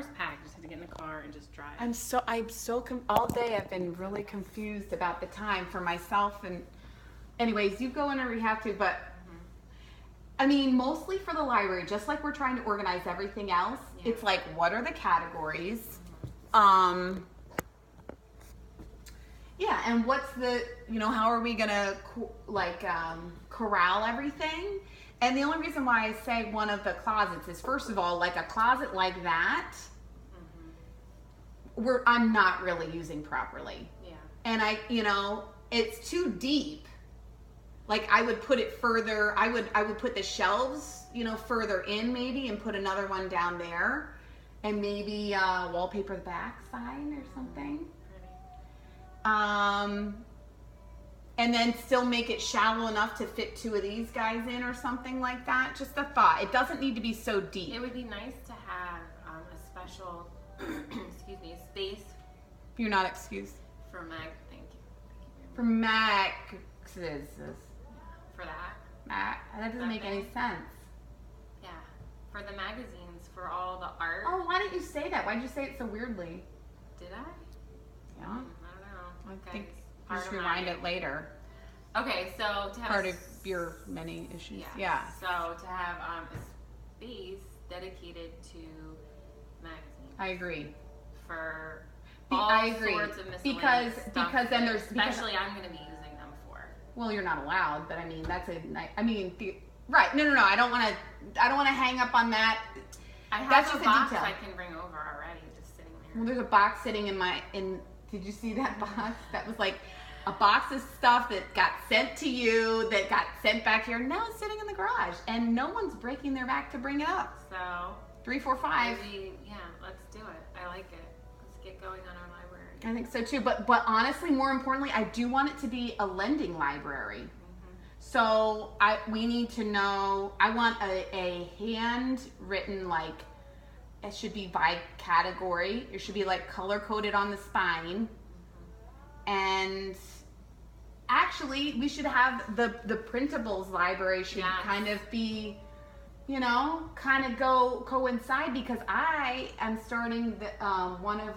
is packed. Just have to get in the car and just drive. All day I've been really confused about the time for myself. And anyways, you go whenever you have to, but I mean, mostly for the library, just like we're trying to organize everything else. Yeah. It's like, what are the categories? Yeah, and what's the, how are we gonna corral everything? And the only reason why I say one of the closets is, first of all, like a closet like that, I'm not really using properly. Yeah. And it's too deep. Like I would put it further. I would put the shelves, further in maybe, and put another one down there, and maybe wallpaper the back side or something. And then still make it shallow enough to fit two of these guys in or something like that. Just a thought. It doesn't need to be so deep. It would be nice to have a special, space. You're not excused. For Meg, thank you. For Mac. For that. That doesn't make any sense. Yeah. For the magazines, for all the art. Oh, why didn't you say that? Why did you say it so weirdly? Did I? Yeah. I don't know. I think you just rewind it later. Okay, so to have part of your many issues. Yeah. So to have a space dedicated to magazines. I agree. For I agree. Sorts of miscellaneous stuff because then there's especially I'm going to be using them for. Well, you're not allowed, but I mean right. No. I don't want to hang up on that. I have a box I can bring over already, just sitting there. Well, there's a box sitting in. Did you see that box? That was like a box of stuff that got sent to you, that got sent back here. Now it's sitting in the garage, and no one's breaking their back to bring it up. So 3, 4, 5. Maybe, let's do it. I like it. Let's get going on our library. I think so too. But honestly, more importantly, I do want it to be a lending library. So we need to know. I want a handwritten, like, it should be by category. It should be like color coded on the spine. And actually, we should have the printables library should kind of be, kind of coincide, because I am starting one of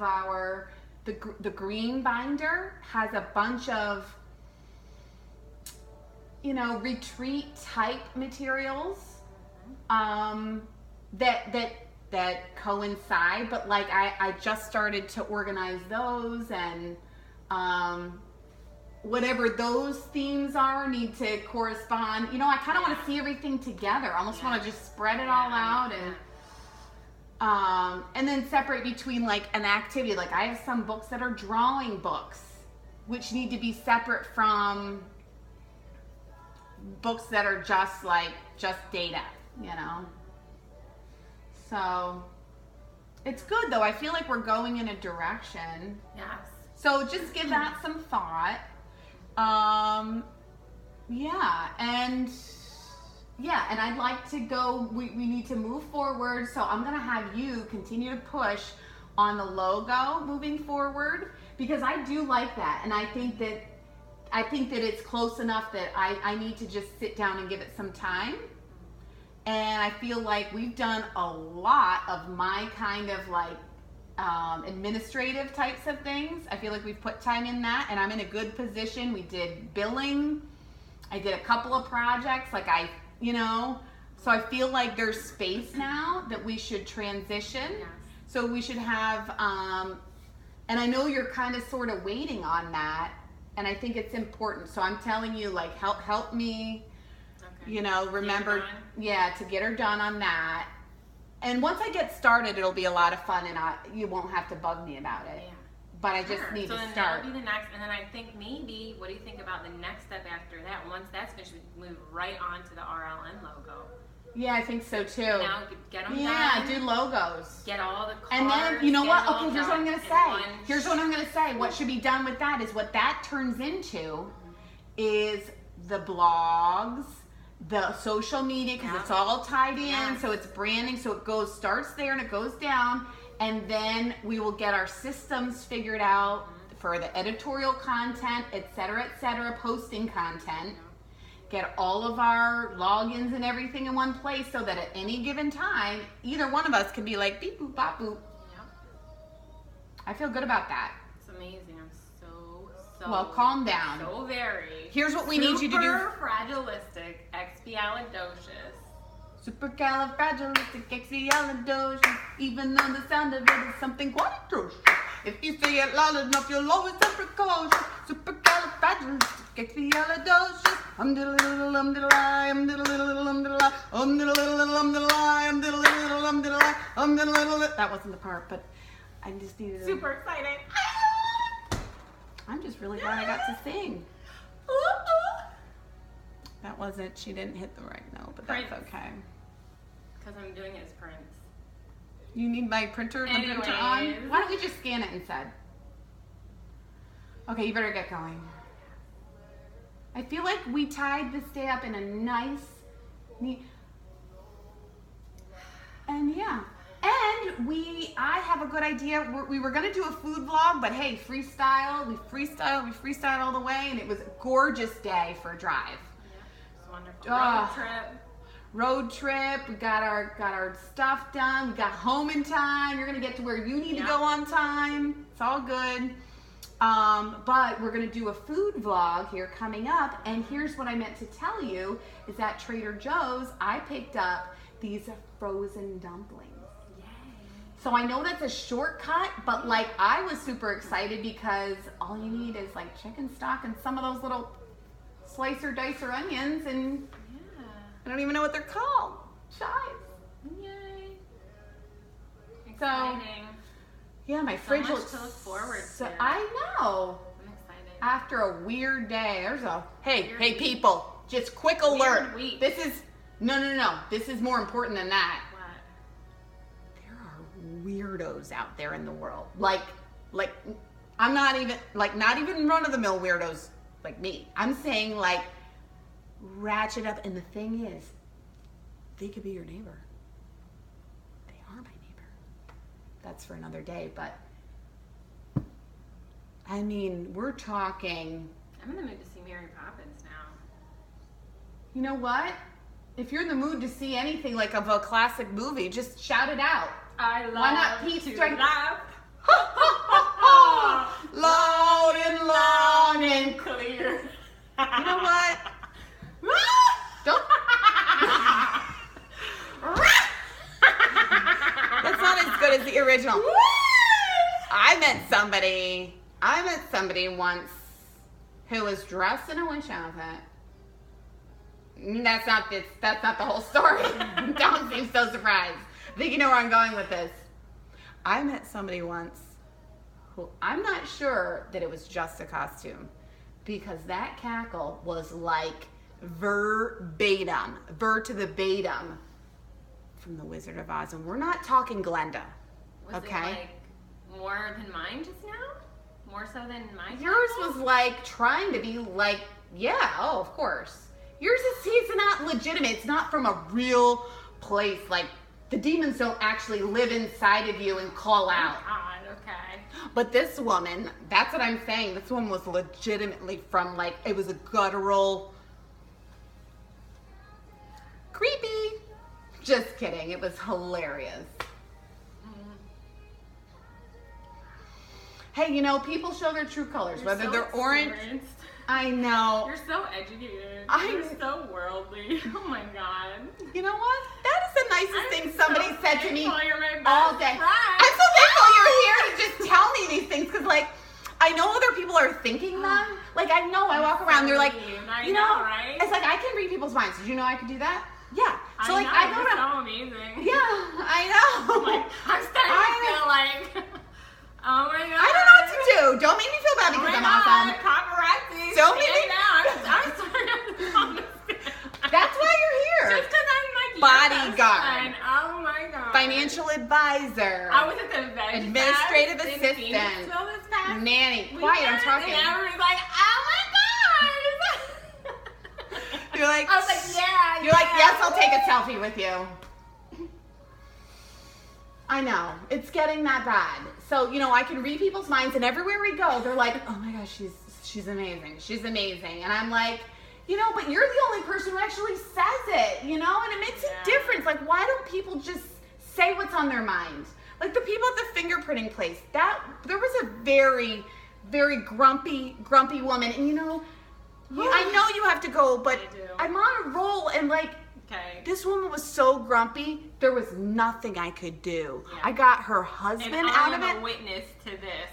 the green binder has a bunch of, retreat type materials that coincide, but like I just started to organize those, and whatever those themes are need to correspond. I kind of want to see everything together. I almost want to just spread it all out, and then separate between like an activity. Like I have some books that are drawing books, which need to be separate from books that are just data, So it's good though. I feel like we're going in a direction. Yes. So just give that some thought. And I'd like to go, we need to move forward. So I'm going to have you continue to push on the logo moving forward, because I do like that. And I think that it's close enough that I need to just sit down and give it some time. And I feel like we've done a lot of my kind of like administrative types of things. I feel like we've put time in that, and I'm in a good position. We did billing. I did a couple of projects, so I feel like there's space now that we should transition. Yes. So we should have, and I know you're kind of sort of waiting on that, and I think it's important. So I'm telling you, like, help me, remember, to get her done on that. And once I get started, it'll be a lot of fun, and you won't have to bug me about it. Yeah. But I just need to start. So then that'll be the next, and then I think maybe, what do you think about the next step after that? Once that's finished, we move right on to the RLN logo. Yeah, I think so too. Now get them done. Yeah, do logos. Get all the cards. And then, you know what? Okay, here's what I'm going to say. What should be done with that is what that turns into is the blogs, the social media, because it's all tied in, so it's branding, so it starts there and it goes down, and then we will get our systems figured out for the editorial content, et cetera, posting content, get all of our logins and everything in one place, so that at any given time, either one of us can be like beep boop bop boop, I feel good about that. It's amazing. I'm so Well, calm down. So very. Here's what we need you to do. Superfragilistic, expialidocious. Supercalifragilisticexpialidocious. Even though the sound of it is something quite atrocious. If you say it loud enough, you'll always have precaution. Supercalifragilisticexpialidocious. Diddle-diddle-diddle, diddle-I, diddle-diddle-diddle, diddle-I, diddle-diddle-diddle, diddle-I, diddle-diddle-diddle, diddle-I, diddle-diddle-diddle. That wasn't the part, but I just needed to. Super excited. I'm just really glad I got to sing. That wasn't, she didn't hit the right note, but that's Prince. okay. Because I'm doing it as Prince. You need my printer on? Why don't we just scan it instead? Okay, you better get going. I feel like we tied this day up in a nice, neat, and yeah. And I have a good idea. We were gonna do a food vlog, but hey, freestyle. We freestyled all the way, and it was a gorgeous day for a drive. Yeah, it's wonderful. Road trip. We got our stuff done. We got home in time. You're gonna get to where you need to go on time. It's all good. But we're gonna do a food vlog here coming up. And here's what I meant to tell you is at Trader Joe's, I picked up these frozen dumplings. So I know that's a shortcut, but like I was super excited because all you need is like chicken stock and some of those little slicer dicer onions, and I don't even know what they're called. Chives. Yay. So yeah, my fridge looks so much to look forward so to. I know. I'm excited. After a weird day, there's a hey week. people, just quick alert. Week. This is no. This is more important than that. Weirdos out there in the world, like I'm not even run-of-the-mill weirdos like me. I'm saying like ratchet up, and the thing is, they could be your neighbor. They are my neighbor. That's for another day, but I mean, we're talking. I'm in the mood to see Mary Poppins now. You know what? If you're in the mood to see anything like of a classic movie, just shout it out. I love Why not Pete's to Strike? laugh. Loud and long and clear. You know what? Don't. That's not as good as the original. I met somebody once who was dressed in a witch outfit. That's not the whole story. Don't seem so surprised. I think you know where I'm going with this. I met somebody once who I'm not sure that it was just a costume, because that cackle was like verbatim, to the batum from The Wizard of Oz. And we're not talking Glenda. Was it like more than mine just now? More so than mine? Yours was like trying to be like, yeah, oh, of course. Yours is, see, it's not legitimate. It's not from a real place. Like, the demons don't actually live inside of you and call out. Oh God, okay. But this woman, that's what I'm saying. This one was legitimately from like, it was a guttural, creepy. Just kidding. It was hilarious. Hey, you know, people show their true colors, You're whether so they're orange. experienced. I know. You're so educated. I'm- You're so worldly. Oh my God. You know what? That is the nicest thing somebody so said to me thankful you're my best all day. friend. I'm so thankful you're here to just tell me these things, because like, I know other people are thinking them. Like, I know I walk around, they're like, I you know, right? it's like I can read people's minds. Did you know I could do that? Yeah. So I like, know, I go you're to. so amazing. Yeah, I know. Like, I'm starting to feel like, oh my God. I don't know what to do. Don't make me feel bad because I'm awesome. Paparazzi. Don't make me- I'm sorry. That's why you're here. Just because I'm like Bodyguard. your best friend. Oh my God. Financial advisor. I was at the veg Administrative fest in assistant. Phoenixville this past Nanny. weekend, Quiet, I'm talking. And everyone's like, oh my God. You're like, I was like, yeah. You're like, yes, I'll take a selfie with you. I know. It's getting that bad. So, you know, I can read people's minds, and everywhere we go, they're like, oh my gosh, she's amazing. She's amazing. And I'm like, you know, but you're the only person who actually says it, you know? And it makes a difference. Like, why don't people just say what's on their mind? Like the people at the fingerprinting place, there was a very, very grumpy woman. And I know you have to go, but I do. I'm on a roll, and like, Okay. this woman was so grumpy, there was nothing I could do. Yeah. I got her husband And out I of am it. a witness to this.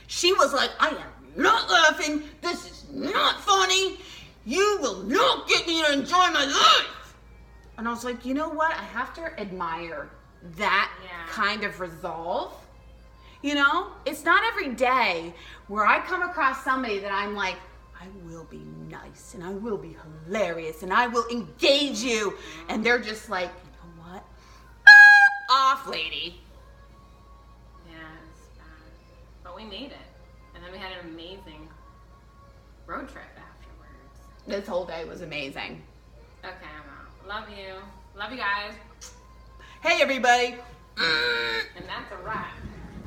She was like, I am not laughing. This is not funny. You will not get me to enjoy my life. And I was like, you know what? I have to admire that kind of resolve. It's not every day where I come across somebody that I'm like, I will be nice and I will be hilarious and I will engage you. And they're just like, you know what? Off, lady. Yeah, it's bad. But we made it. And then we had an amazing road trip afterwards. This whole day was amazing. Okay, I'm out. Love you. Love you guys. Hey, everybody. And that's a wrap.